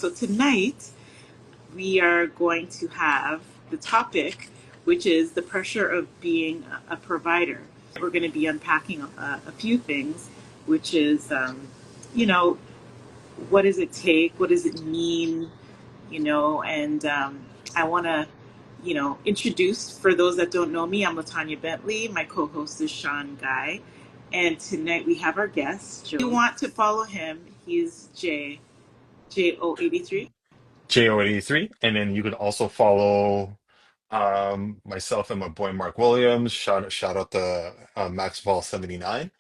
So tonight we are going to have the topic, which is the pressure of being a provider. We're going to be unpacking a few things, which is, you know, what does it take? What does it mean? And I want to, introduce for those that don't know me, I'm Latanya Bentley. My co host is Sean Guy. And tonight we have our guest, Joe. If you want to follow him, he's JO83. JO83. And then you could also follow myself and my boy Mark Williams. Shout out to Maxwell79.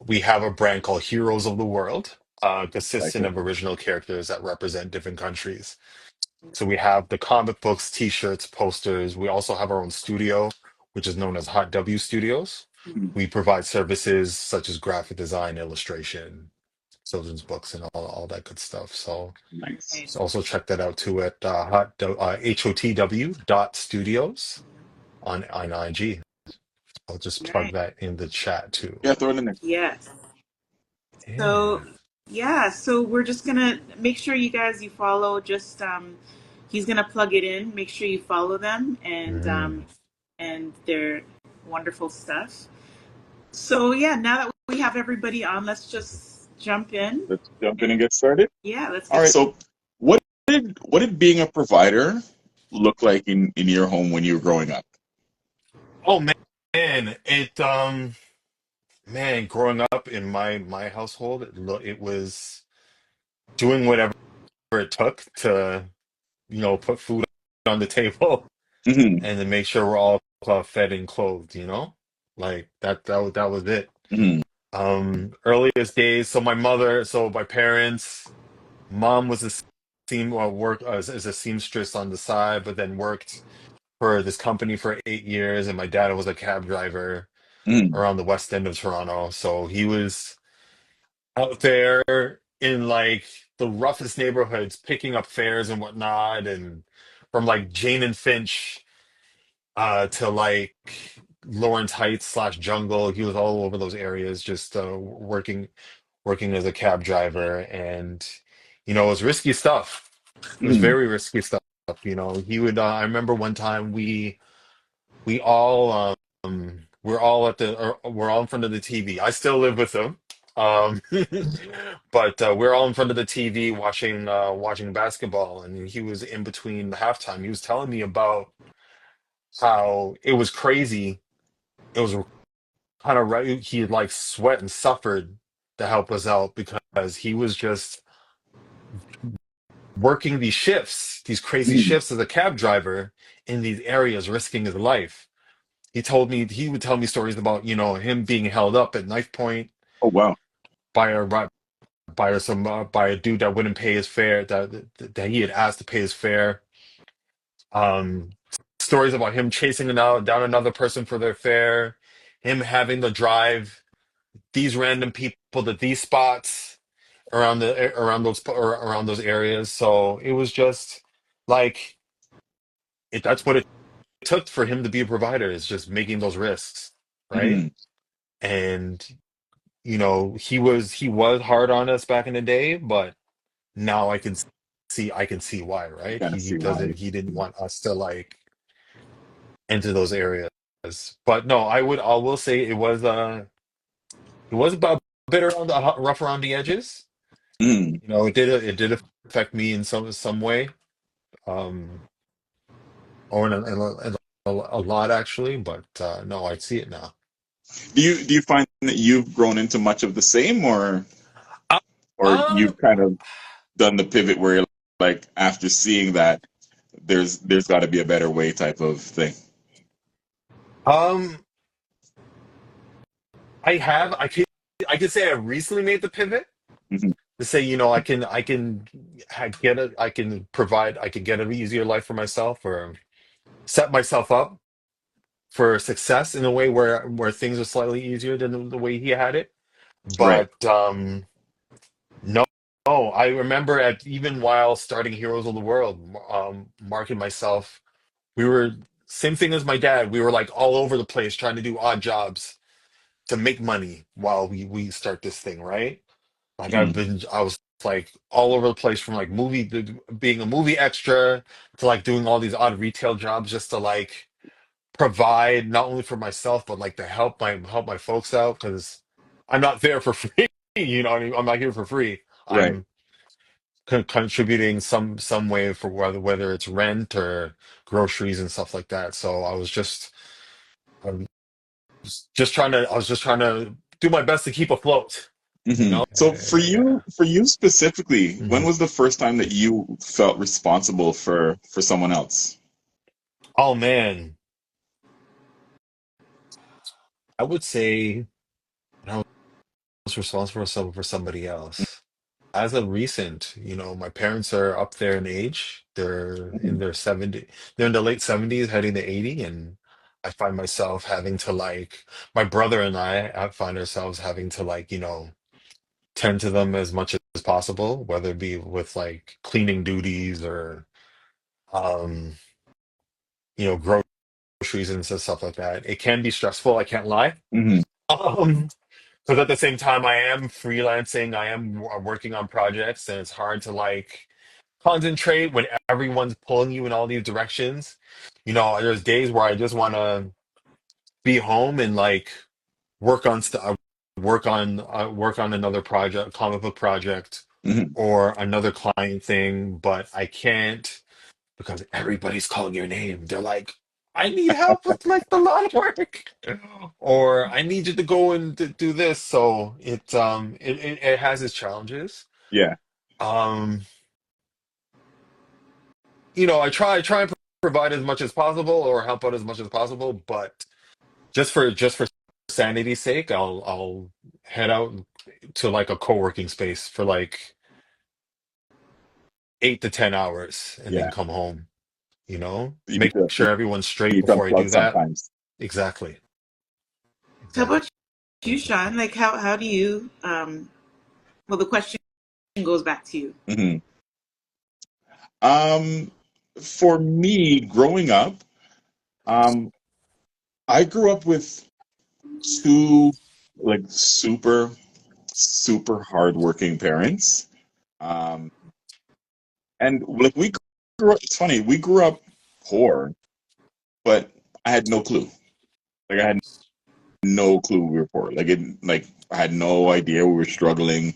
We have a brand called Heroes of the World, Like consisting it. of original characters that represent different countries. So we have the comic books, t-shirts, posters. We also have our own studio, which is known as Hot W Studios. Mhm. We provide services such as graphic design, illustration, children's books, and all that good stuff. Nice. So also check that out too at HOTW dot studios on IG. I'll just plug Right. that in the chat too. Yeah, throw it in there. Yes. So Yeah. yeah, so we're just gonna make sure you follow. Just he's gonna plug it in. Make sure you follow them, Mhm. and they're wonderful stuff. So yeah, now that we have everybody on, let's just jump in. Let's jump in And and get started. yeah, let's All get right. So, what did being a provider look like in your home when you were growing up? Oh man, man, growing up in my household, it was doing whatever it took to put food on the table Hmm. and to make sure we're all fed and clothed. Like that was it. Hmm. Earliest days. So my parents, mom was a work as a seamstress on the side, but then worked for this company for 8 years, and my dad was a cab driver Hmm. around the west end of Toronto. So he was out there in like the roughest neighborhoods, picking up fares and whatnot, and from like Jane and Finch to like Lawrence Heights slash Jungle. He was all over those areas, just working as a cab driver, and it was risky stuff. It was Hmm. very risky stuff. He would. I remember one time we all we're all we're all in front of the TV. I still live with him. Um, but we're all in front of the TV watching basketball, and he was in between the halftime. He was telling me about how it was crazy. It was kind of right. He like sweat and suffered to help us out because he was just working these shifts, these crazy Hmm. shifts as a cab driver in these areas, risking his life. He would tell me stories about, him being held up at knife point Oh wow. by by a dude that wouldn't pay his fare, that he had asked to pay his fare. Um, Stories about him chasing down another person for their fare, him having to drive these random people to these spots around those areas. So it was just like that's what it took for him to be a provider, is just making those risks, right? Hmm. And he was hard on us back in the day, but now I can see why, I right? kind of see why. He didn't want us to like enter those areas. But no, I will say it was about a bit around the rough around the edges. Hmm. It did affect me in some way, um, or in a lot actually. But no, I see it now. Do you find that you've grown into much of the same, Uh, or Um, you've kind of done the pivot where you're like after seeing that there's got to be a better way type of thing? um, I could say I recently made the pivot Hmm. to say, I can get an easier life for myself, or set myself up for success in a way where things are slightly easier than the way he had it. Right. But no, no, I remember even while starting Heroes of the World, Mark and myself, we were same thing as my dad. We were like all over the place trying to do odd jobs to make money while we start this thing, right? Like Hmm. I was like all over the place from like being a movie extra to like doing all these odd retail jobs just to like provide not only for myself but like to help my folks out because I'm not there for free. You know what I mean? I'm not here for free. Right. I'm contributing some way for whether it's rent or groceries and stuff like that. So I'm I was just trying to do my best to keep afloat, you know? So Yeah. for you specifically, when Mhm. was the first time that you felt responsible for someone else? Oh man, I would say when I was responsible for somebody else. As of recent, my parents are up there in age. Mhm. They're in their late 70s, heading to 80, and I find myself having to like my brother and I find ourselves having to like, tend to them as much as possible, whether it be with like cleaning duties or um, groceries and stuff like that. It can be stressful, I can't lie. Mhm. Um, because at the same time I am freelancing, I am working on projects, and it's hard to like concentrate when everyone's pulling you in all these directions. There's days where I just want to be home and like work on stuff, work on another project, comic book project, Mhm. or another client thing, but I can't because everybody's calling your name. They're like, "I need help with like the lawn work," or "I need you to go and do this." So it has its challenges. Yeah. Um, I try and provide as much as possible or help out as much as possible, but just for sanity's sake, I'll head out to like a co-working space for like 8 to 10 hours and then Yeah. come home, You need make to sure everyone's straight you need to before I unplug do that. sometimes. Exactly. How Exactly. about you, Sean? Like, how do you? Well, the question goes back to you. Mhm. Um, for me, growing up, um, I grew up with two like super hardworking parents. Um, and like we grew up, it's funny, we grew up poor, but I had no clue. Like I had no clue we were poor. Like I had no idea we were struggling.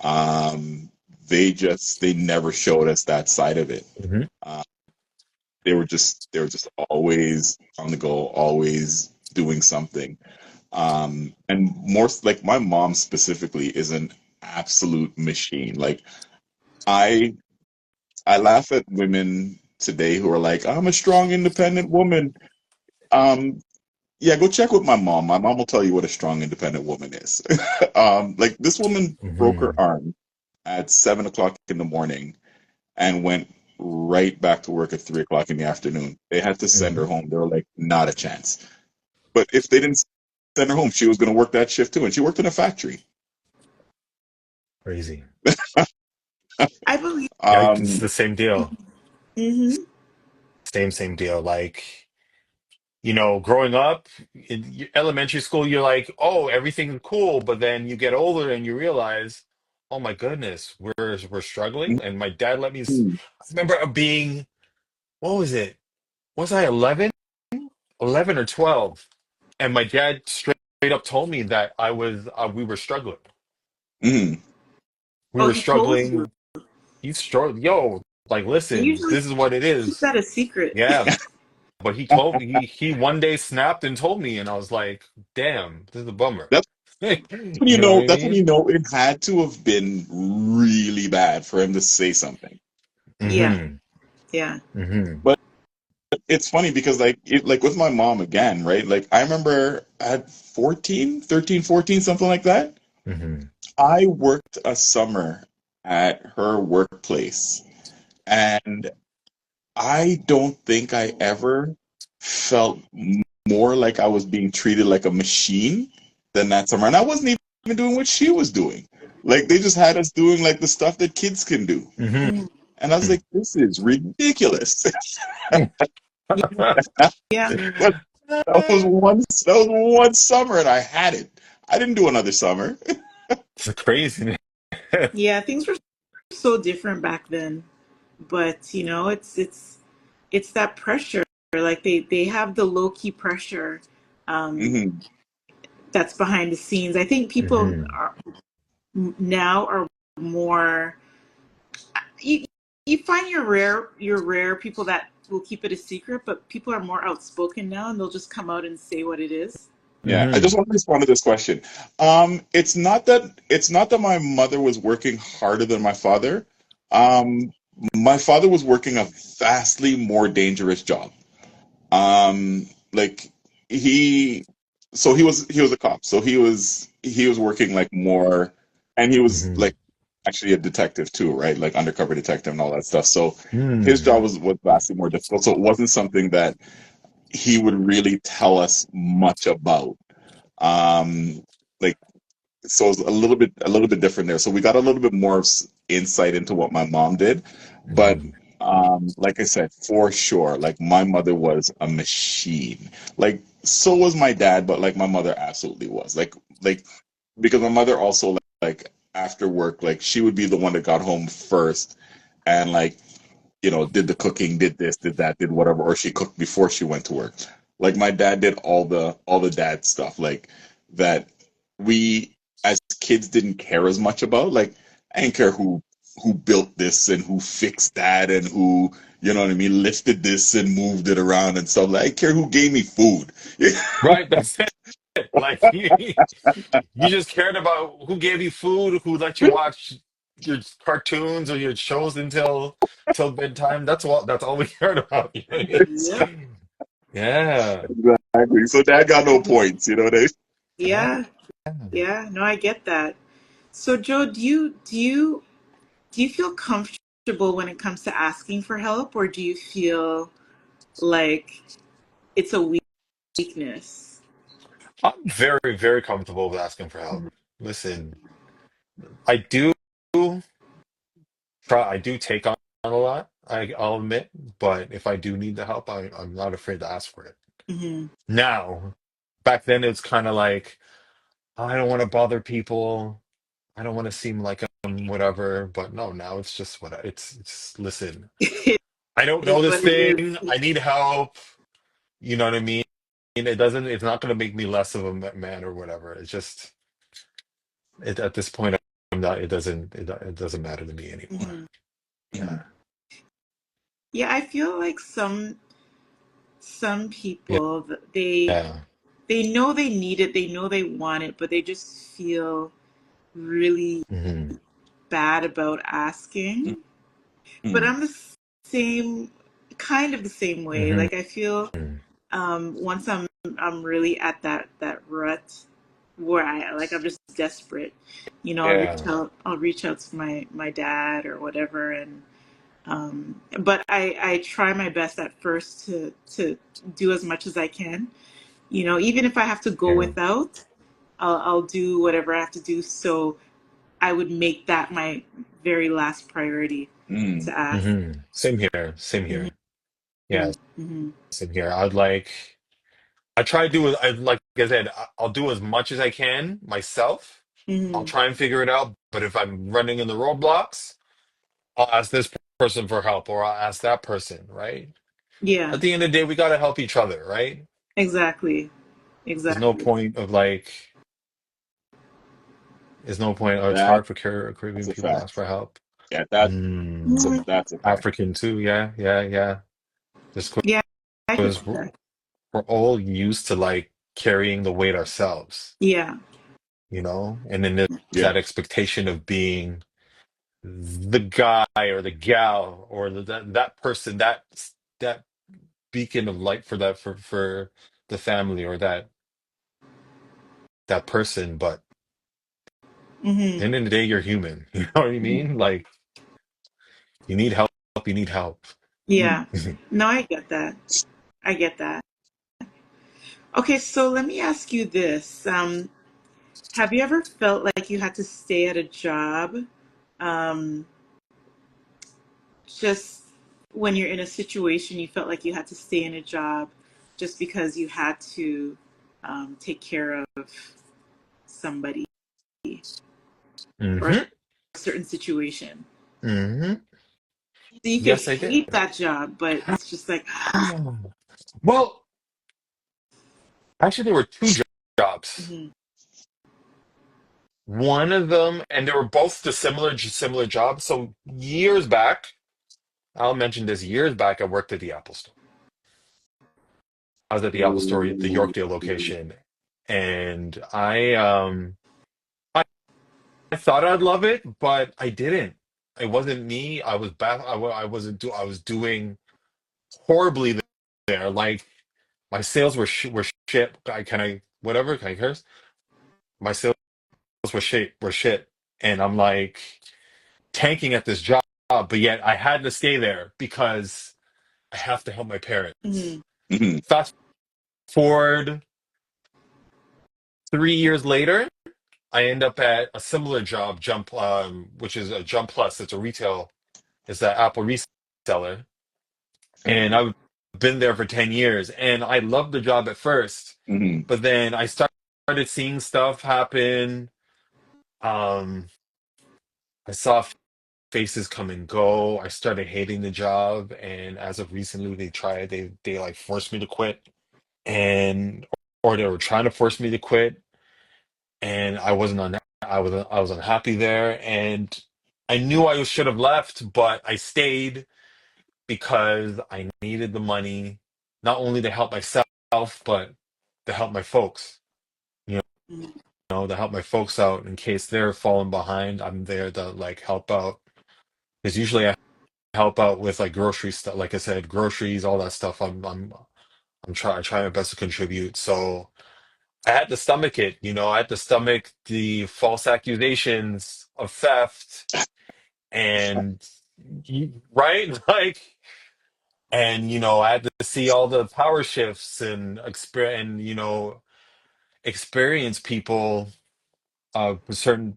Um, they never showed us that side of it. Hmm. Uh, they were just always on the go, always doing something. And more like my mom specifically is an absolute machine. Like I I laugh at women today who are like, I'm a strong, independent woman. Um, yeah, go check with my mom. My mom will tell you what a strong, independent woman is. Like this woman broke her Hmm. arm at 7 o'clock in the morning and went right back to work at 3 o'clock in the afternoon. They had to send her Hmm. home. They were like, not a chance. But if they didn't send her home, she was going to work that shift too. And she worked in a factory. Crazy. I believe. Yeah, it's Um, the same deal. Mm-hmm. Same deal. Like, growing up in elementary school, you're like, oh, everything's cool. But then you get older and you realize, oh my goodness, we're struggling. And my dad I remember being, what was it? Was I 11? 11 or 12? And my dad straight up told me that we were struggling. mhm. We Oh, were he told you. struggling. He's struggling. Yo, like, He listen, usually this is what it keep is. that a secret. Yeah. But he told me, he one day snapped and told me, and I was like, damn, this is a bummer. That's when you You know what know. I That's when you mean? know it had to have been really bad for him to say something. Yeah, Hmm. yeah. Hmm. But it's funny because like with my mom again, right? Like I remember at 14, 13, 14, something like that. Hmm. I worked a summer at her workplace, and I don't think I ever felt more like I was being treated like a machine than that summer. And I wasn't even doing what she was doing. Like they just had us doing like the stuff that kids can do. Hmm. Mm. And I was like, this is ridiculous. Yeah, But that was one summer and I had it. I didn't do another summer. It's crazy. yeah. Things were. so different back then. But it's that pressure. Like they have the low key pressure um, Hmm. that's behind the scenes. I think people Hmm. are now are more. You, you find your rare people that will keep it a secret, but people are more outspoken now, and they'll just come out and say what it is. Yeah, I just Hmm. want to respond to this question. It's not that my mother was working harder than my father. Um, my father was working a vastly more dangerous job. Like he, so he was a cop. So he was working like more, and he was Hmm. like actually a detective too, right? Like undercover detective and all that stuff. So his job Hmm. was vastly more difficult. So it wasn't something that he would really tell us much about. Um, like so it's a little bit different there. So we got a little bit more insight into what my mom did, but Hmm. like I said, for sure, like my mother was a machine. Like so was my dad, but like my mother absolutely was. Like because my mother also like after work, like she would be the one that got home first and like did the cooking, did this, did that, did whatever, or she cooked before she went to work. Like my dad did all the dad stuff, like that we as kids didn't care as much about. Like I didn't care who built this and who fixed that and who, you know what I mean, lifted this and moved it around and stuff. Like I didn't care who gave me food. Right, that's it. Like you just cared about who gave you food, who let you watch your cartoons or your shows till bedtime. That's all we cared about. You know what I Yep. mean? Yeah. Exactly. So dad got no points, you know what I mean? Yeah. Yeah. Yeah. No, I get that. So, Joe, do you feel comfortable when it comes to asking for help, or do you feel like it's a weakness? I'm very, very comfortable with asking for help. Listen, I do take on a lot, I'll admit, but if I do need the help, I'm not afraid to ask for it. Hmm. Now, back then it's kind of like, I don't want to bother people. I don't want to seem like I'm whatever, but no, now it's just it's listen, It I don't know is this what it thing. is. I need help. You know what I mean? It's not going to make me less of a man or whatever. It's just, at this point, I'm not, it doesn't matter to me anymore. Hmm. Yeah. Yeah, I feel like some Yeah. people they know they need it, they know they want it, but they just feel really Hmm. bad about asking. But Mm-hmm. I'm the same, kind of the same way. Hmm. Like I feel once I'm really at that rut where I'm just desperate. Yeah. I'll reach out to my dad or whatever, and but I try my best at first to do as much as I can. Even if I have to go Yeah. without, I'll do whatever I have to do. So I would make that my very last priority Mm-hmm. to ask. Hmm. Same here. Same Hmm. here. Yeah. Hmm. Same here. I try to do, like I said, I'll do as much as I can myself. I'll Hmm. try and figure it out. But if I'm running in the roadblocks, I'll ask this person for help, or I'll ask that person, right? Yeah, At the end of the day, we got to help each other, right? exactly. There's no Exactly. point of like, there's no point. Oh, it's That, hard for that's Caribbean a people to ask fact. for help. Yeah, that's a Mm, Mhm. that's a fact. African too, yeah, yeah, yeah. Just Yeah, I could because see that. we're all used to like carrying the weight ourselves, Yeah. and then there's Yeah. that expectation of being the guy or the gal or that person, that beacon of light for for the family, or that person. But at Hmm. the end of the day, you're human. You know what I mean? Like, you need help. You need help. Mm. Yeah. No, I get that. I get that. Okay, so let me ask you this. Have you ever felt like you had to stay at a job, um, just when you're in a situation you felt like you had to stay in a job just because you had to take care of somebody or a Hmm. certain situation? Hmm. So you could Yes, I did. hate that job, but it's just like, Well, actually, there were two jobs. mhm, One of them, and they were both the similar jobs. So years back, I'll mention this. Years back, I worked at the Apple Store. I was at the Apple Store, the Yorkdale location, and I thought I'd love it, but I didn't. It wasn't me. I was bad. I wasn't do. I was doing horribly there. Like my sales were shit. Can I whatever? Can I curse? My sales were shit, and I'm like tanking at this job, but yet I had to stay there because I have to help my parents. mhm, Mhm. Fast forward 3 years later, I end up at a similar job, which is a Jump Plus. It's a retail. It's an Apple reseller, and I've been there for 10 years, and I loved the job at first, Mhm. but then I started seeing stuff happen. Um, I saw faces come and go. I started hating the job, and as of recently, they like forced me to quit, and or they were trying to force me to quit, and I was unhappy there, and I knew I should have left, but I stayed because I needed the money, not only to help myself, but to help my folks. You mhm. to help my folks out in case they're falling behind. I'm there to like help out because usually I help out with like grocery stuff. Like I said, groceries, all that stuff. I try my best to contribute. So I had to stomach it. I had to stomach the false accusations of theft and right, like, and I had to see all the power shifts and experience people, certain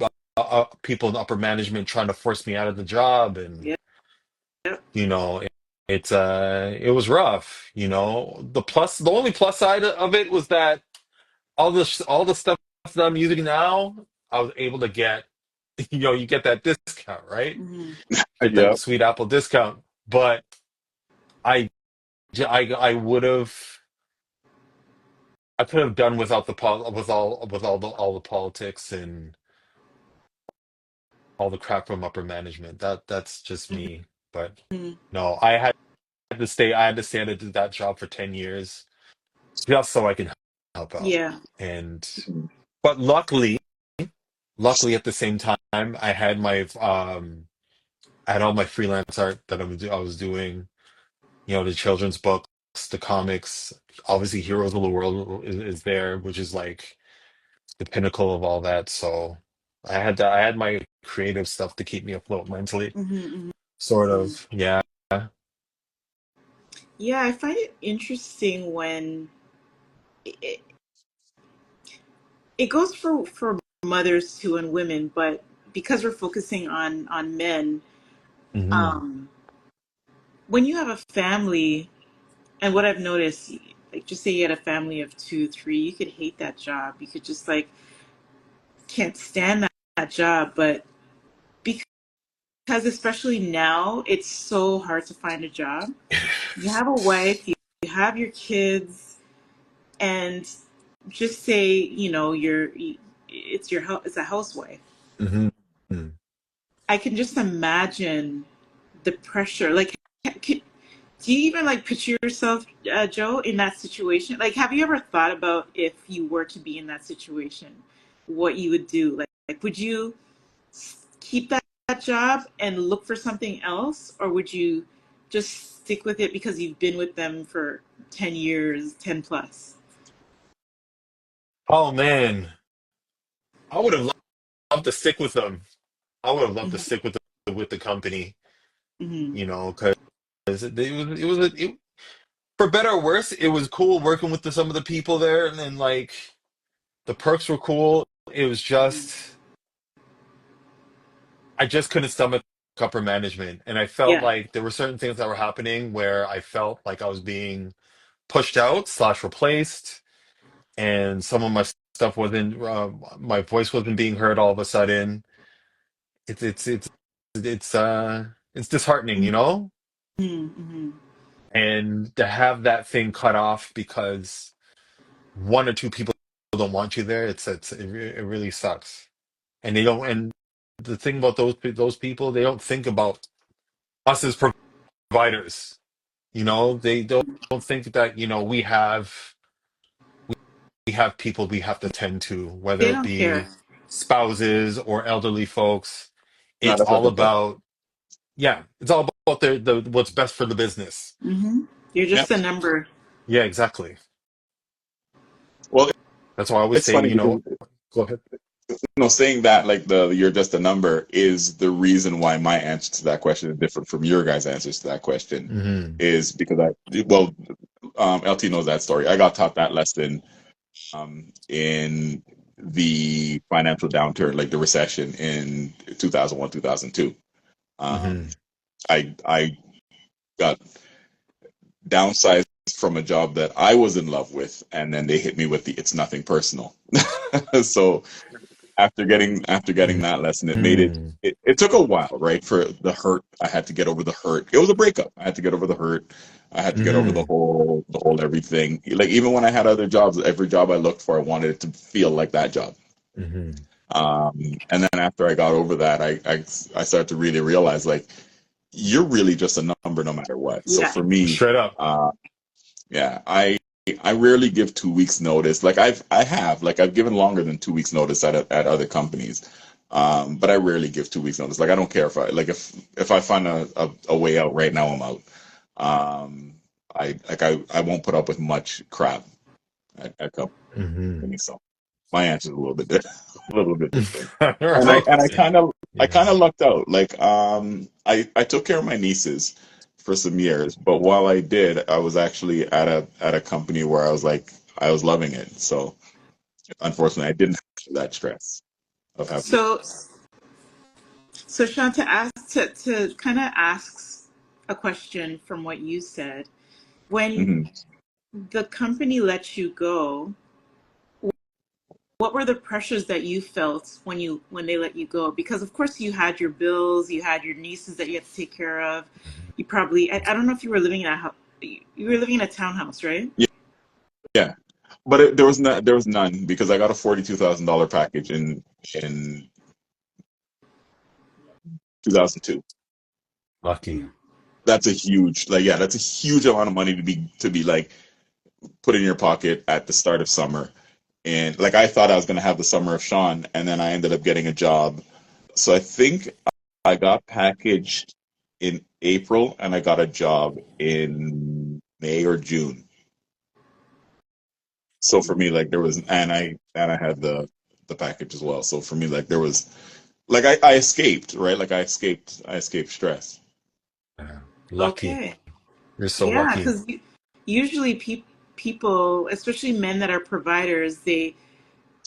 people in upper management trying to force me out of the job, and Yep, yep, you know it, it was rough. The only plus side of it was that all the stuff that I'm using now, I was able to get. You get that discount, right? mhm, Get that Yep. sweet Apple discount. But I, I would have, I could have done without with all the politics and all the crap from upper management. That's just me. But mhm. no, I had to stay at that job for 10 years just so I can help out. Yeah. And Mhm. but luckily at the same time, I had all my freelance art that I was doing, the children's books, the comics. Obviously, Heroes of the World is there, which is like the pinnacle of all that. So I had my creative stuff to keep me afloat mentally, Mhm, sort mhm. of. Yeah. Yeah, I find it interesting when it, it goes for mothers too and women, but because we're focusing on men, Hmm. um, when you have a family, and what I've noticed, like just say you had a family of two, three, you could hate that job. You could just like can't stand that job, but because especially now, it's so hard to find a job. You have a wife, you have your kids, and just say it's a housewife. Hmm. I can just imagine the pressure. Like, do you even like picture yourself, Joe, in that situation? Like, have you ever thought about if you were to be in that situation, what you would do? Like would you keep that job and look for something else, or would you just stick with it because you've been with them for 10 years, 10 plus? Oh man, I would have loved to stick with them. I would have loved to Hmm. stick with the company, Hmm. because for better or worse, it was cool working with some of the people there, and then like the perks were cool. It was just I just couldn't stomach upper management, and I felt Yeah. like there were certain things that were happening where I felt like I was being pushed out slash replaced, and some of my stuff wasn't, my voice wasn't being heard all of a sudden. It's it's disheartening, you know? Mm-hmm. And to have that thing cut off because one or two people don't want you there, it really sucks. And they don't. And the thing about those people, they don't think about us as providers. You know, they don't think that we have people we have to tend to, They whether it don't care. be spouses or elderly folks. No, It's that's what all they say. about yeah, it's all about the what's best for the business. Mm-hmm. You're Yeah. just a number. Yeah, exactly. Well, That's why I always it's say, funny because go ahead. saying that like the you're just a number is the reason why my answer to that question is different from your guys' answers to that question Hmm. is because well, LT knows that story. I got taught that lesson in the financial downturn, like the recession in 2001, 2002. Um, Hmm. I got downsized from a job that I was in love with, and then they hit me with the "it's nothing personal." So after getting that lesson, it made Hmm. it took a while, right? For the hurt, I had to get over the hurt. It was a breakup. I had to get over the hurt. I had to get over the Hmm. whole everything. Like even when I had other jobs, every job I looked for, I wanted it to feel like that job. Hmm. And then after I got over that, I started to really realize like you're really just a number no matter what. So Yeah. for me, Straight up. yeah, I rarely give 2 weeks notice. Like I've given longer than 2 weeks notice at other companies. But I rarely give 2 weeks notice. Like I don't care if I find a way out right now, I'm out. Um, I won't put up with much crap at Hmm. companies. So my answer is a little bit different, a little bit different. And I Right. and I kind of I Yeah. kind of lucked out. Like I took care of my nieces for some years, but while I did, I was actually at a company where I was loving it. So unfortunately, I didn't have that stress of having. So, so Sean, to kind of ask a question from what you said, when Mhm. the company let you go, what were the pressures that you felt when they let you go? Because of course you had your bills, you had your nieces that you had to take care of. You probably I don't know if you were living in a house. You were living in a townhouse, right? Yeah, yeah. But there was none because I got a $42,000 package in 2002. Lucky. That's a huge like yeah, that's a huge amount of money to be like put in your pocket at the start of summer. And like I thought I was gonna have the summer of Sean, and then I ended up getting a job. So I think I got packaged in April, and I got a job in May or June. So for me, like there was, and I had the package as well. So for me, like there was, like I escaped, right? Like I escaped stress. Yeah. Lucky. Okay. You're so Yeah, lucky. because usually people, especially men that are providers, they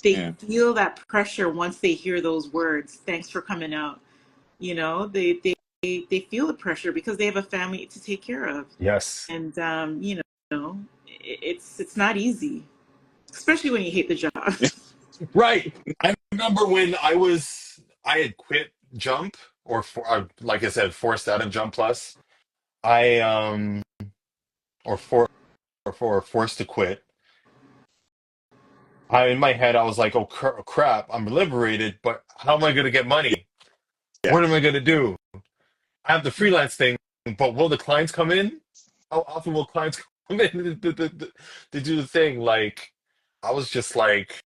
Yeah. feel that pressure once they hear those words. Thanks for coming out. You know, they feel the pressure because they have a family to take care of, Yes. and it's not easy, especially when you hate the job. Right. I remember when I had quit Jump like I said, forced out of Jump Plus. I or for forced to quit. In my head I was like, oh crap, I'm liberated, but how am I going to get money? Yeah. What am I going to do? I have the freelance thing, but will the clients come in? How often will clients come in to do the thing? Like, I was just like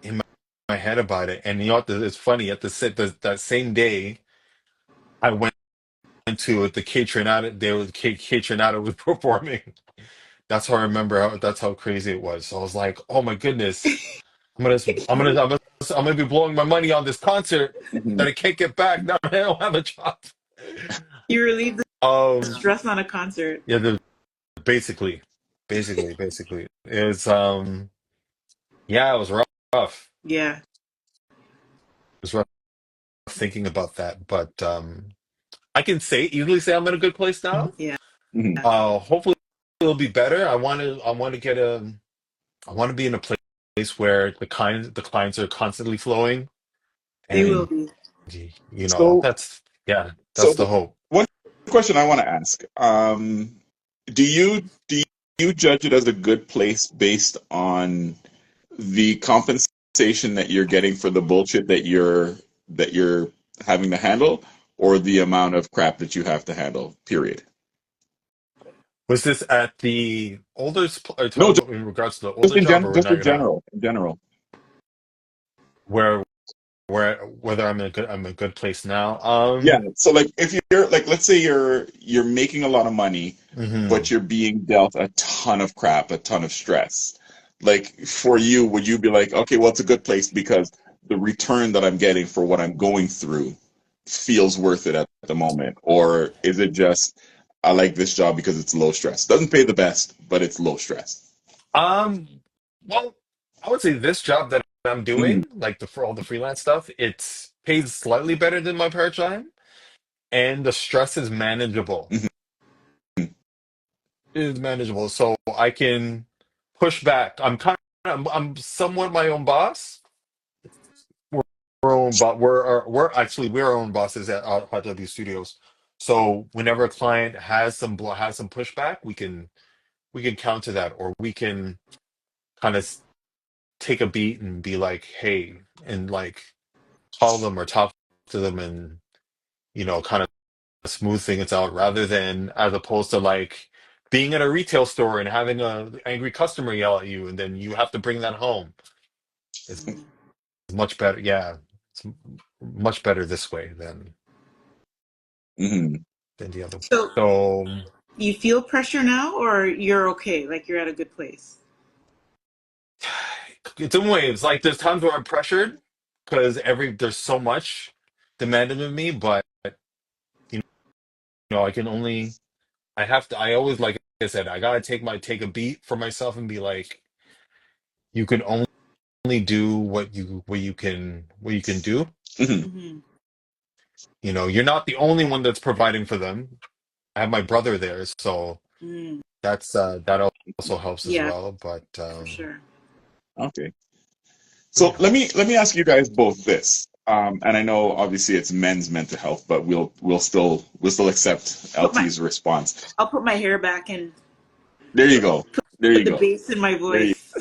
in my head about it. And you know what? It's funny. That same day, I went to the Catronata. They were Catronata was performing. That's how I remember. That's how crazy it was. So I was like, oh my goodness, I'm gonna be blowing my money on this concert Mhm. that I can't get back now. That I don't have a job. You relieve the Um, stress on a concert. yeah, basically, basically, it was yeah, it was rough. Yeah, It was rough thinking about that, but I can easily say I'm in a good place now. yeah. Mhm. Hopefully it'll be better. I want to be in a place where the clients are constantly flowing, They will and be. you know, So, that's yeah, so that's the hope. one question I want to ask: do you judge it as a good place based on the compensation that you're getting for the bullshit that you're having to handle, or the amount of crap that you have to handle? Period. Was this at the older, are you No, talking about in regards to the just older job or just in right now, general, in general. where whether I'm in a good place now? Yeah. So like if you're like let's say you're making a lot of money, but Mhm. you're being dealt a ton of crap, a ton of stress. Like for you, would you be like, okay, well it's a good place because the return that I'm getting for what I'm going through feels worth it at the moment? Or is it just I like this job because it's low stress. Doesn't pay the best, but it's low stress. Um, well, I would say this job that I'm Hmm. doing, like the for all the freelance stuff, it's pays slightly better than my part time, and the stress is manageable. Hmm. It is manageable, so I can push back. I'm somewhat my own boss. We're our own, but we're actually we're our own bosses at Hot W Studios. So whenever a client has some pushback, we can counter that, or we can kind of take a beat and be like, hey, and like call them or talk to them and kind of smooth things out, rather than as opposed to like being at a retail store and having a angry customer yell at you and then you have to bring that home. It's much better. Yeah, it's much better this way Hmm. than the other. So So you feel pressure now, or you're okay? Like you're at a good place? it's in waves. Like there's times where I'm pressured because there's so much demanded of me, but you I can only I have to. I always, like I said, I gotta take a beat for myself and be like, you can only do what you can do. Hmm. Hmm. You're not the only one that's providing for them. I have my brother there, so Mm. that also helps as Yeah, well. But for sure. Okay. So yeah. let me ask you guys both this. And I know obviously it's men's mental health, but we'll still accept Put my LT's response. I'll put my hair back and There you go. There put you the go. bass in my There you voice.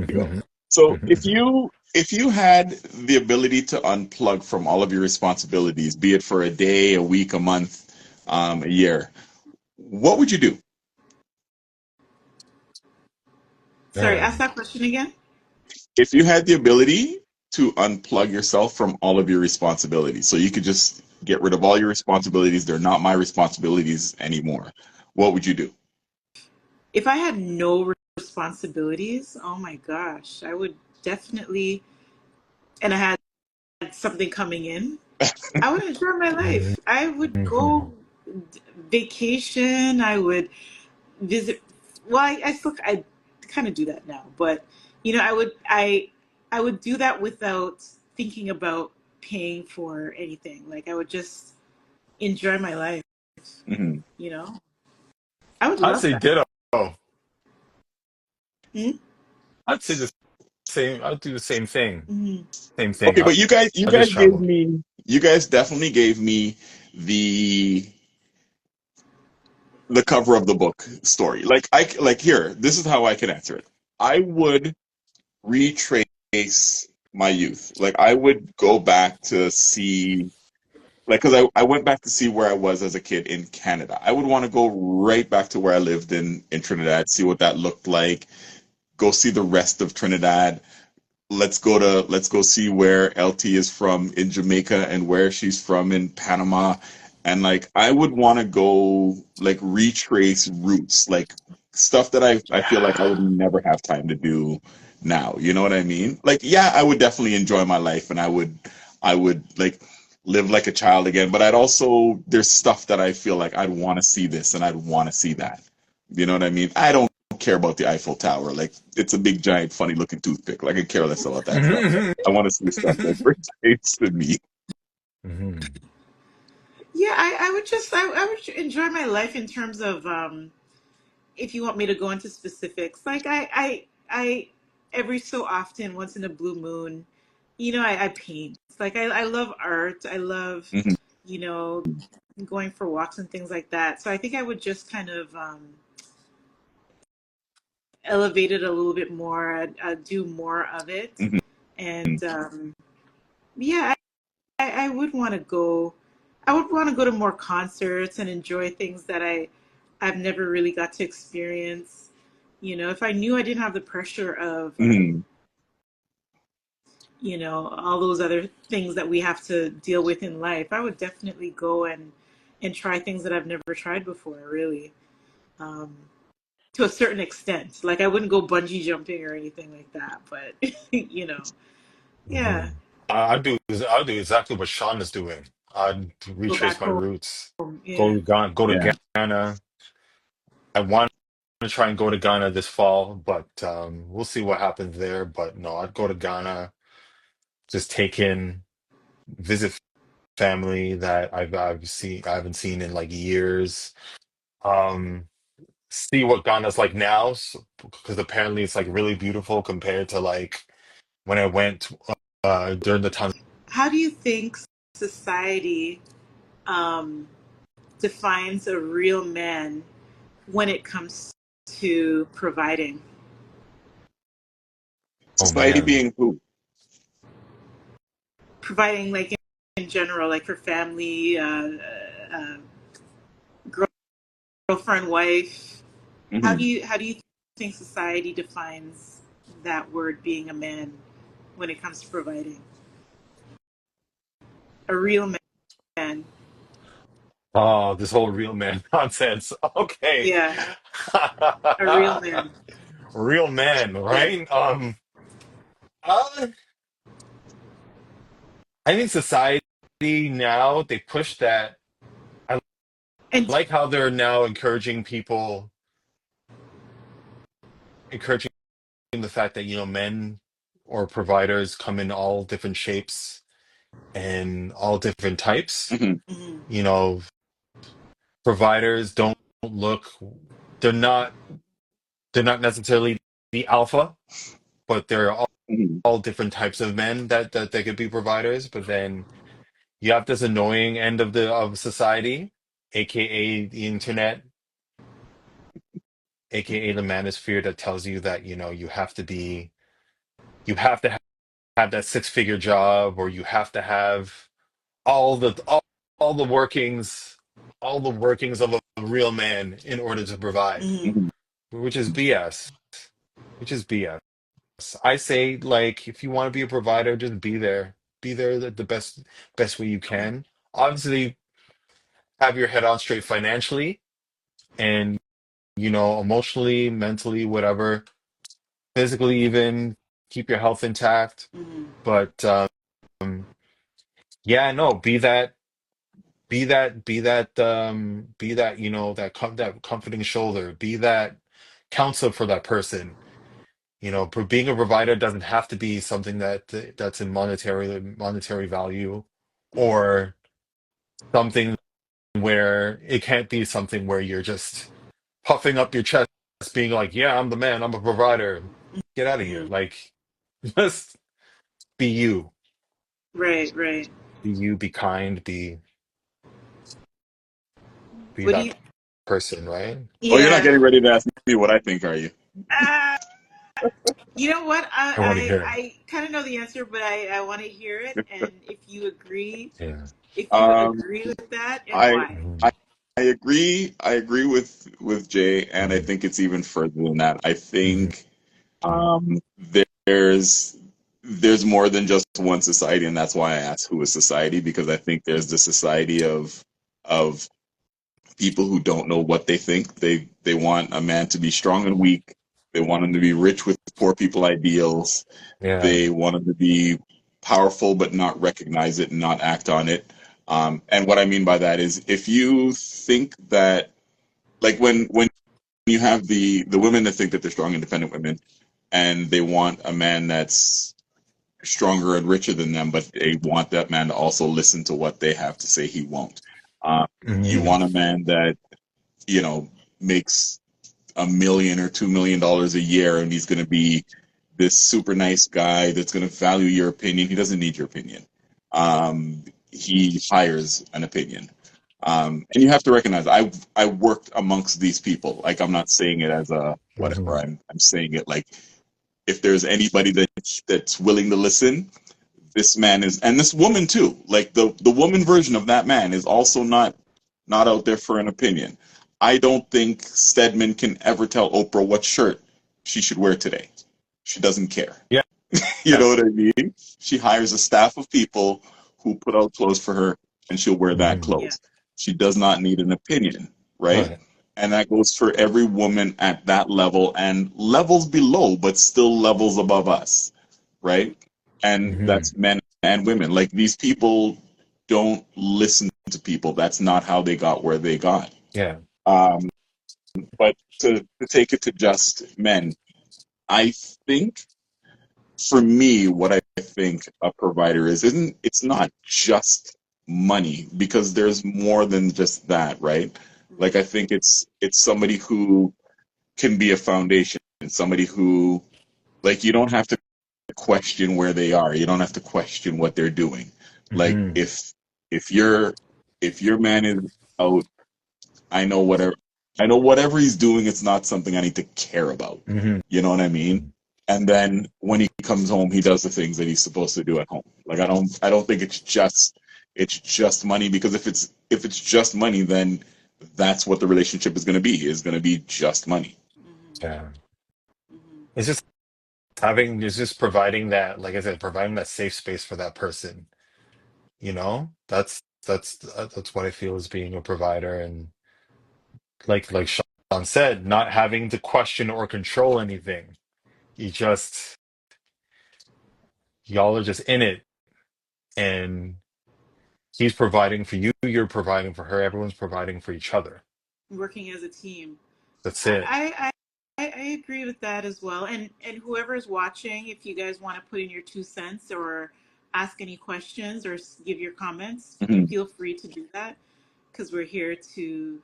go. So if you had the ability to unplug from all of your responsibilities, be it for a day, a week, a month, a year, what would you do? Sorry, ask Man. that question again. If you had the ability to unplug yourself from all of your responsibilities, so you could just get rid of all your responsibilities, they're not my responsibilities anymore, what would you do? If I had no responsibilities, oh my gosh, I would definitely, and I had something coming in, I would enjoy my life. I would go vacation. I would visit. Well, I still I kind of do that now, but I would do that without thinking about paying for anything. Like I would just enjoy my life. Hmm. You know, I would I'd love say that. ditto. Mm-hmm. I'd say the same. I'd do the same thing. Mm-hmm. Same thing. Okay, but you I guys just gave traveled. me, you guys definitely gave me the the cover of the book story. Like here, this is how I can answer it. I would retrace my youth. Like I would go back to see like because I went back to see where I was as a kid in Canada. I would want to go right back to where I lived in Trinidad, see what that looked like, go see the rest of Trinidad. Let's go see where LT is from in Jamaica and where she's from in Panama. And like I would want to go like retrace roots, like stuff that I feel like I would Yeah. never have time to do now. You know what I mean? Like yeah, I would definitely enjoy my life and I would like live like a child again, but I'd also there's stuff that I feel like I'd want to see this and I'd want to see that. You know what I mean? I don't care about the Eiffel Tower. Like it's a big, giant, funny looking toothpick. Like I could care less about that stuff. I want to see stuff that pertains to me. Yeah, I would just I would enjoy my life in terms of if you want me to go into specifics, like I every so often, once in a blue moon, I paint. Like I love art. I love, Hmm. you know, going for walks and things like that. So I think I would just kind of elevate it a little bit more, do more of it, Hmm. and yeah, I would want to go. I would want to go to more concerts and enjoy things that I've never really got to experience. If I knew I didn't have the pressure of Hmm. all those other things that we have to deal with in life, I would definitely go and try things that I've never tried before, really. Um, to a certain extent. Like I wouldn't go bungee jumping or anything like that, but yeah, Mhm. I'd do exactly what Sean is doing. I'd go back retrace my home. roots. Yeah. Go Yeah. to Ghana. I want to try and go to Ghana this fall, but we'll see what happens there. But no, I'd go to Ghana, just take in, visit family that I haven't seen in like years. Um, See what Ghana's like now, because apparently it's like really beautiful compared to like when I went during the time. How do you think society um, defines a real man when it comes to providing? Oh Society man. being who? Providing, like in general, like for family, uh, girlfriend, wife. Hmm. How do you think society defines that word being a man when it comes to providing? A real man. Oh, this whole real man nonsense. Okay. Yeah, a real man. Real man, Yeah. right? Uh, I think society now they push that. I And like how they're now encouraging the fact that, men or providers come in all different shapes and all different types. Hmm. mhm, You know, providers don't look, they're not, they're not necessarily the alpha, but they're Hmm. all different types of men that they could be providers. But then you have this annoying end of society, aka the internet, aka the manosphere that tells you that you have to have that six-figure job, or you have to have all the all, all the workings of a real man in order to provide, mhm, Hmm. which is BS. Which is BS. I say, like, if you want to be a provider, just be there. Be there the best way you can. Obviously, have your head on straight financially and emotionally, mentally, whatever, physically even keep your health intact. mhm, But yeah, no, be that that comforting shoulder, be that counselor for that person. Being a provider doesn't have to be something that's in monetary value, or something where it can't be something where you're just puffing up your chest, being like, "Yeah, I'm the man. I'm a provider." Get out of here. mhm. Like, just be you. Right, right. Be you. Be kind. Be What do that you? person, right? Oh, you're not Yeah. getting ready to ask me what I think, are you? Uh, you know what? I want to I hear it. I kind of know the answer, but I want to hear it. And Yeah. if you Um, agree with that, and I why? Mhm. I I agree. I agree with Jay, and I Mhm. think it's even further than that. I Mhm. think um, there's there's more than just one society, and that's why I asked who is society, because I think there's the society of people who don't know what they think. They want a man to be strong and weak. They want him to be rich with poor people ideals. Yeah. They want him to be powerful but not recognize it and not act on it. And what I mean by that is, if you think that, like, when you have the women that think that they're strong, independent women, and they want a man that's stronger and richer than them, but they want that man to also listen to what they have to say. He won't. You Mhm. want a man that makes $1 million or $2 million a year, and he's going to be this super nice guy that's going to value your opinion. He doesn't need your opinion. He hires an opinion. And you have to recognize I worked amongst these people. Like, I'm not saying it as a whatever. Hmm. I'm saying it like, if there's anybody that's willing to listen, this man is, and this woman too. Like, the woman version of that man is also not out there for an opinion. I don't think Stedman can ever tell Oprah what shirt she should wear today. She doesn't care. Yeah. You know what I mean? She hires a staff of people who put out clothes for her, and she'll wear that Hmm. Yeah. clothes. She does not need an opinion, right? Right. And that goes for every woman at that level and levels below, but still levels above us, right? And Hmm. that's men and women. Like, these people don't listen to people. That's not how they got where they got. Yeah. Um, but to take it to just men, I think for me, what I think a provider is, isn't it's not just money, because there's more than just that, right? Like, I think it's somebody who can be a foundation, somebody who, like, you don't have to question where they are. You don't have to question what they're doing. Like, Hmm. if your man is out, I know whatever he's doing, it's not something I need to care about. Hmm. You know what I mean? And then when he comes home, he does the things that he's supposed to do at home. Like, I don't think it's just money, because if it's just money, then that's what the relationship is going to be just money. Yeah. Hmm. It's just it's just providing that, like I said, providing that safe space for that person. That's what I feel is being a provider, and like Sean said, not having to question or control anything. You just y'all are just in it, and he's providing for you, you're providing for her, everyone's providing for each other. Working as a team. That's it. I agree with that as well. And whoever is watching, if you guys want to put in your 2 cents or ask any questions or give your comments, Mhm. feel free to do that because we're here to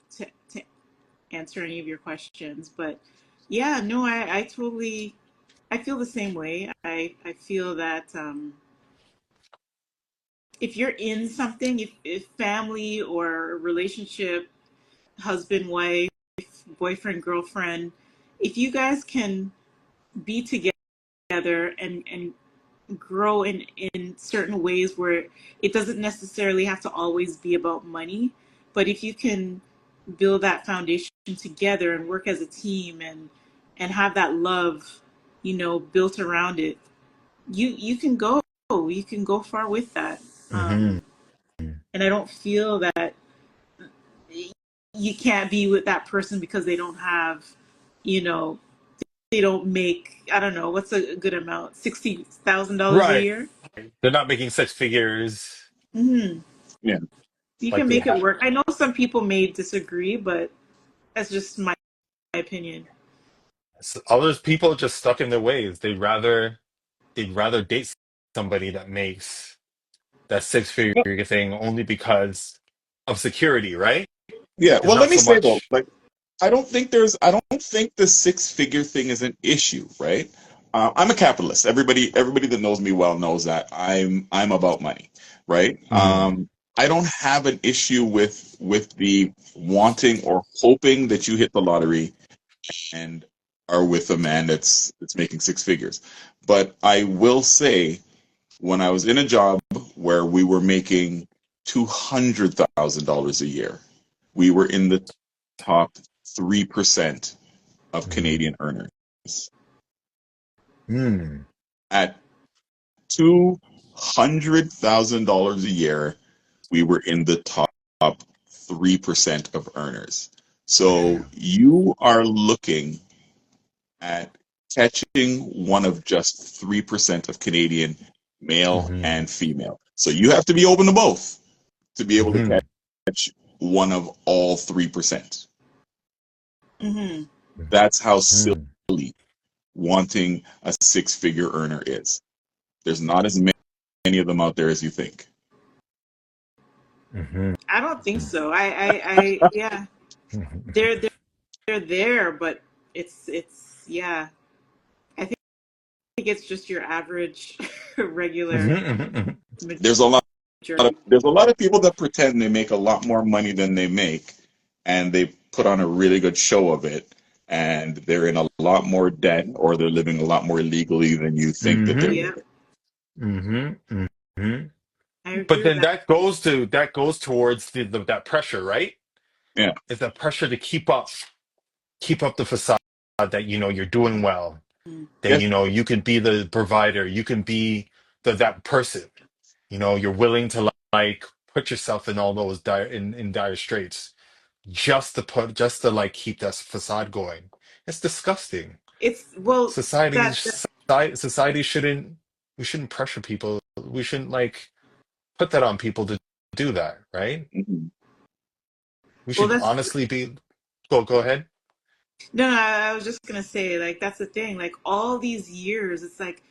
answer any of your questions. But yeah, no, I totally I feel the same way. I feel that if you're in something, if family or relationship, husband, wife, boyfriend, girlfriend, if you guys can be together and grow in certain ways where it doesn't necessarily have to always be about money, but if you can build that foundation together and work as a team and have that love, built around it, you can go far with that. Hmm. And I don't feel that you can't be with that person because they don't have, you know, they don't make, I don't know, what's a good amount, $60,000 a Right. year. They're not making six figures Hmm. Yeah. You like can they make it have. work. I know some people may disagree, but that's just my opinion. Other people are just stuck in their ways. They'd rather date somebody that makes that six figure thing only because of security, right? Yeah. It's Well, not let me so say though, much. like, I don't think the six-figure thing is an issue, right? I'm a capitalist. Everybody that knows me well knows that I'm about money, right? Hmm. I don't have an issue with the wanting or hoping that you hit the lottery and are with a man that's making six figures. But I will say, when I was in a job where we were making $200,000 a year, we were in the top 3% of Hmm. Canadian earners. Hmm. At $200,000 a year, we were in the top 3% of earners. So Damn. you are looking at catching one of just 3% of Canadian male Hmm. and female. So you have to be open to both to be able to Hmm. catch one of all 3%. Hmm. That's how Hmm. silly wanting a six-figure earner is. There's not as many of them out there as you think. Hmm. I don't think so. Yeah, they're there, but it's yeah. I think. it's just your average, regular Mhm. There's a lot majority. there's a lot of people that pretend they make a lot more money than they make, and they put on a really good show of it, and they're in a lot more debt, or they're living a lot more illegally than you think that they're Mhm. Yeah, living. Mhm. Mhm. I But agree with then that. that goes towards that pressure, right? Yeah. It's that pressure to keep up the facade that you're doing well, Mm. that Yes. you can be the provider, you can be that person. You're willing to like put yourself in all those in dire straits just to like keep that facade going. It's disgusting. It's well Society that society shouldn't we shouldn't pressure people. We shouldn't like put that on people to do that, right? Mhm. We well should that's honestly be go ahead. no, no, I was just gonna say, like, that's the thing. Like, all these years, it's like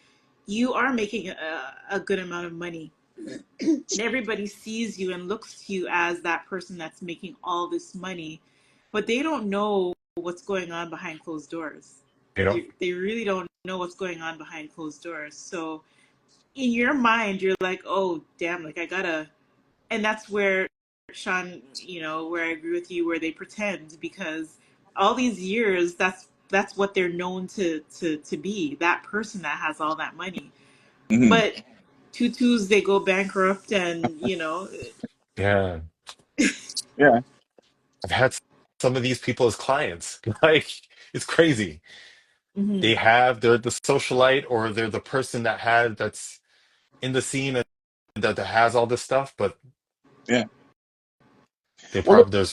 you are making a good amount of money, and everybody sees you and looks to you as that person that's making all this money, but they don't know what's going on behind closed doors. You know? They really don't know what's going on behind closed doors. So in your mind, you're like, oh, damn, like I gotta, and that's where Sean, where I agree with you, where they pretend because all these years, that's what they're known to be, that person that has all that money. Mhm. But tutus, they go bankrupt, and Yeah. Yeah. I've had some of these people as clients. Like, it's crazy. mhm. They're the socialite, or they're the person that's in the scene, and that has all this stuff, but Yeah. they Well, probably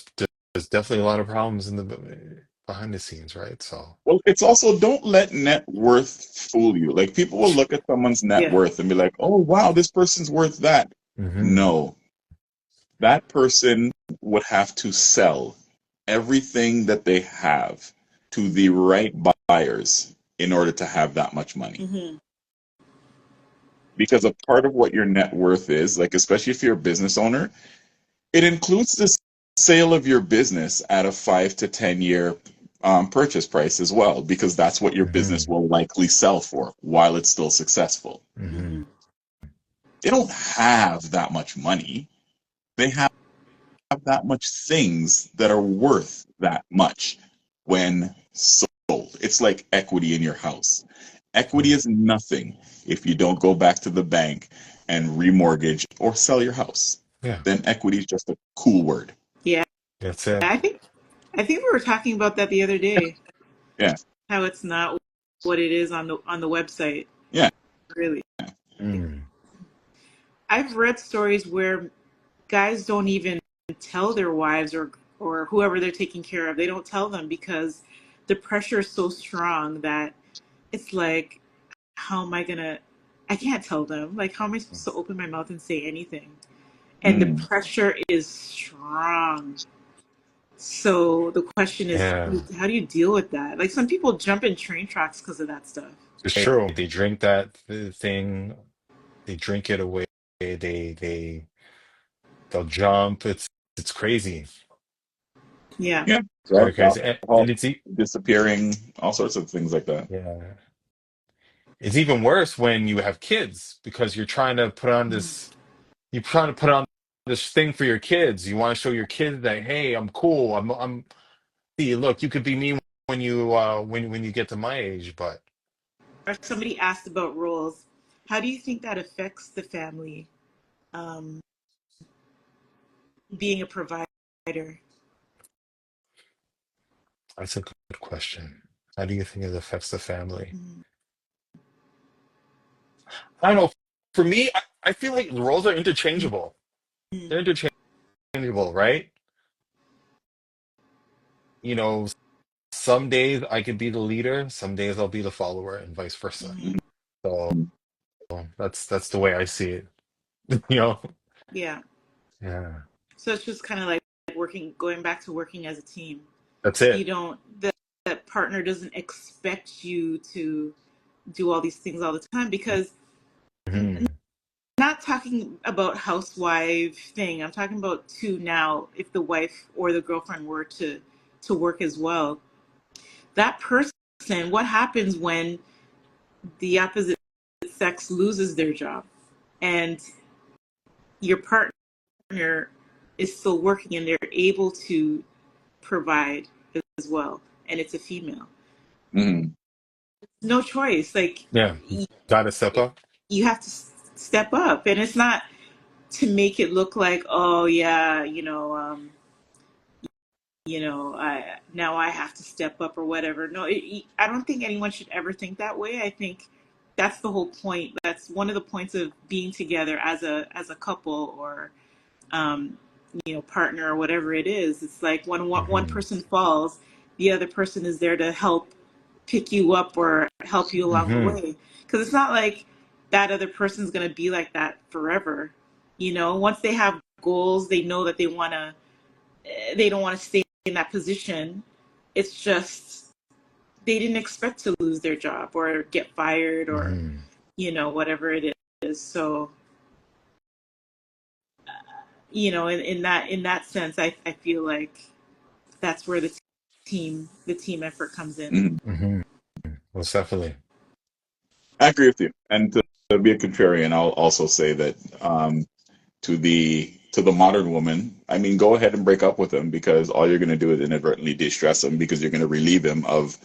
there's definitely a lot of problems in the behind the scenes, right? So, well, it's also, don't let net worth fool you. Like, people will look at someone's net Yeah. worth and be like, "Oh, wow, this person's worth that." hmm No, that person would have to sell everything that they have to the right buyers in order to have that much money. hmm Because a part of what your net worth is, like, especially if you're a business owner, it includes the sale of your business at a 5 to 10 year purchase price as well, because that's what your business hmm will likely sell for while it's still successful. hmm hmm They don't have that much money. They have that much things that are worth that much when sold. It's like equity in your house. Equity is nothing if you don't go back to the bank and remortgage or sell your house. Yeah, Then equity is just a cool word. Yeah. that's it. I think we were talking about that the other day. Yeah, How it's not what it is on the website. yeah. Really, Mm. I've read stories where guys don't even tell their wives or whoever they're taking care of. They don't tell them because the pressure is so strong that it's like, how am I gonna? I can't tell them. Like, how am I supposed to open my mouth and say anything? And the Mm, pressure is strong. So the question is, Yeah, how do you deal with that? Like, some people jump in train tracks because of that stuff. it's true. They drink that thing. They drink it away. They'll jump. It's crazy, Yeah. yeah. very Drugs, crazy, alcohol, and disappearing, all sorts of things like that. yeah. It's even worse when you have kids because you're trying to put on this thing for your kids. You want to show your kids that, hey, I'm cool. I'm see, look, you could be me when you get to my age, but Or somebody asked about roles. How do you think that affects the family, um, being a provider? that's a good question. How do you think it affects the family? Mhm. I don't know. For me, I feel like the roles are interchangeable. They're interchangeable, right? You know, some days I could be the leader, some days I'll be the follower, and vice versa. Mhm. So that's the way I see it. You know? Yeah. Yeah. So it's just kind of like going back to working as a team. That's You it. don't, that partner doesn't expect you to do all these things all the time because hmm not talking about housewife thing. I'm talking about too now if the wife or the girlfriend were to work as well. That person, what happens when the opposite sex loses their job and your partner is still working and they're able to provide as well, and it's a female. Mm-hmm. No choice. Like Yeah, gotta step up. you have to step up, and it's not to make it look like, oh yeah, I now I have to step up or whatever. No, I don't think anyone should ever think that way. I think that's the whole point. That's one of the points of being together as a couple or um, partner or whatever it is. It's like when one Hmm. person falls, the other person is there to help pick you up or help you along the Hmm. way. Because it's not like that other person's going to be like that forever. Once they have goals, they know that they don't want to stay in that position. It's just they didn't expect to lose their job or get fired or, Hmm. whatever it is. So, in that sense, I feel like that's where the team effort comes in. Mm-hmm. Hmm. Most definitely. I agree with you. And to be a contrarian, I'll also say that to the modern woman, I mean, go ahead and break up with him because all you're going to do is inadvertently de-stress him because you're going to relieve him of